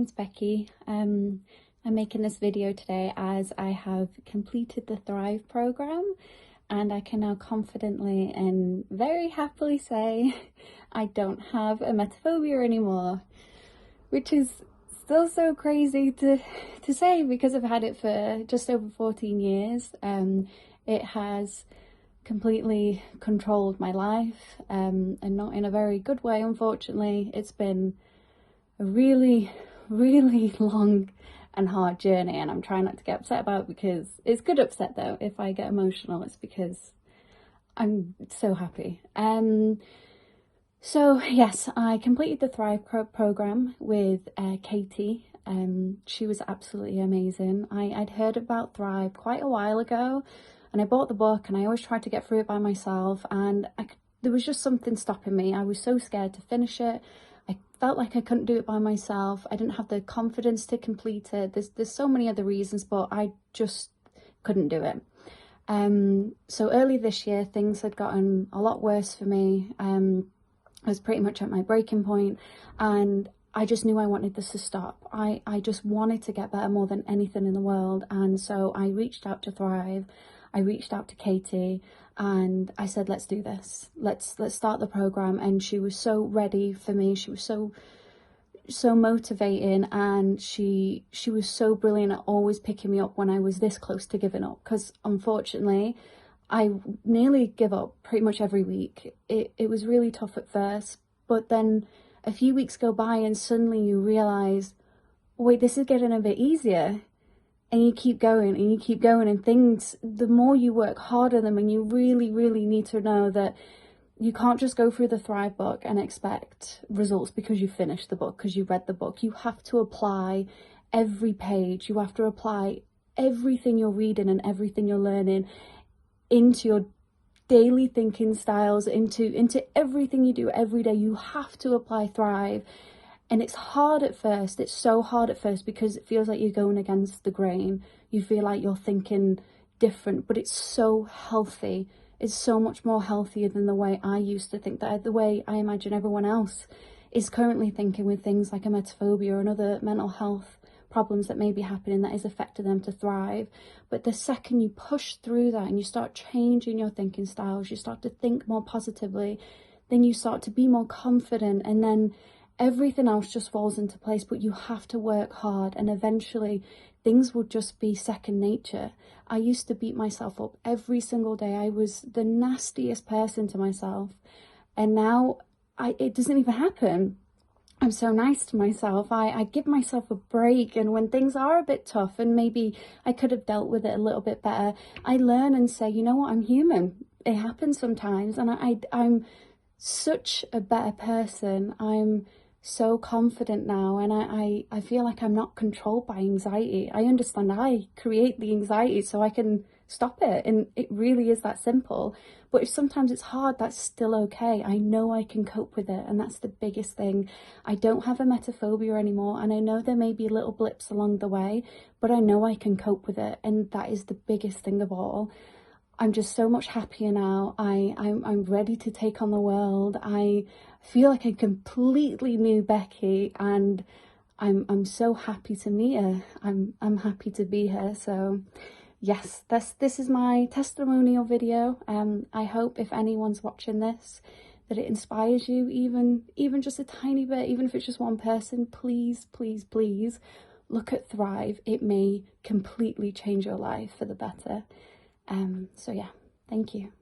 name's Becky. I'm making this video today as I have completed the Thrive program, and I can now confidently and very happily say I don't have emetophobia anymore, which is still so crazy to say because I've had it for just over 14 years. It has completely controlled my life, and not in a very good way, unfortunately. It's been a really long and hard journey, and I'm trying not to get upset about it because it's good upset though. If I get emotional, it's because I'm so happy. So yes, I completed the Thrive program with Katie. She was absolutely amazing. I'd heard about Thrive quite a while ago, and I bought the book, and I always tried to get through it by myself, and there was just something stopping me. I was so scared to finish it. I felt like I couldn't do it by myself. I didn't have the confidence to complete it. There's so many other reasons, but I just couldn't do it. So early this year, things had gotten a lot worse for me. I was pretty much at my breaking point, and I just knew I wanted this to stop. I just wanted to get better more than anything in the world. And so I reached out to Thrive. I reached out to Katie, and I said, let's do this. Let's start the program. And she was so ready for me. She was so motivating, and she was so brilliant at always picking me up when I was this close to giving up, because unfortunately I nearly give up pretty much every week. It was really tough at first, but then a few weeks go by and suddenly you realize, wait, this is getting a bit easier. And you keep going and you keep going, and things, the more you work hard on them, and you really need to know that you can't just go through the Thrive book and expect results because you finished the book, because you read the book. You have to apply every page. You have to apply everything you're reading and everything you're learning into your daily thinking styles, into everything you do every day. You have to apply Thrive. And it's hard at first. It's so hard at first because it feels like you're going against the grain. You feel like you're thinking different, but it's so healthy. It's so much more healthier than the way I used to think, that the way I imagine everyone else is currently thinking, with things like emetophobia and other mental health problems that may be happening that is affecting them to thrive. But the second you push through that and you start changing your thinking styles, you start to think more positively, then you start to be more confident, and then everything else just falls into place. But you have to work hard, and eventually things will just be second nature. I used to beat myself up every single day. I was the nastiest person to myself, and now it doesn't even happen. I'm so nice to myself. I give myself a break, and when things are a bit tough and maybe I could have dealt with it a little bit better, I learn and say, you know what, I'm human. It happens sometimes, and I'm such a better person. I'm so confident now, and I feel like I'm not controlled by anxiety. I understand I create the anxiety so I can stop it, and it really is that simple. But if sometimes it's hard, that's still okay. I know I can cope with it, and that's the biggest thing. I don't have emetophobia anymore, and I know there may be little blips along the way, but I know I can cope with it, and that is the biggest thing of all. I'm just so much happier now. I'm ready to take on the world. I feel like a completely new Becky, and I'm so happy to meet her. I'm happy to be here. So yes, this is my testimonial video. I hope if anyone's watching this, that it inspires you, even just a tiny bit, even if it's just one person. Please look at Thrive. It may completely change your life for the better. So yeah, thank you.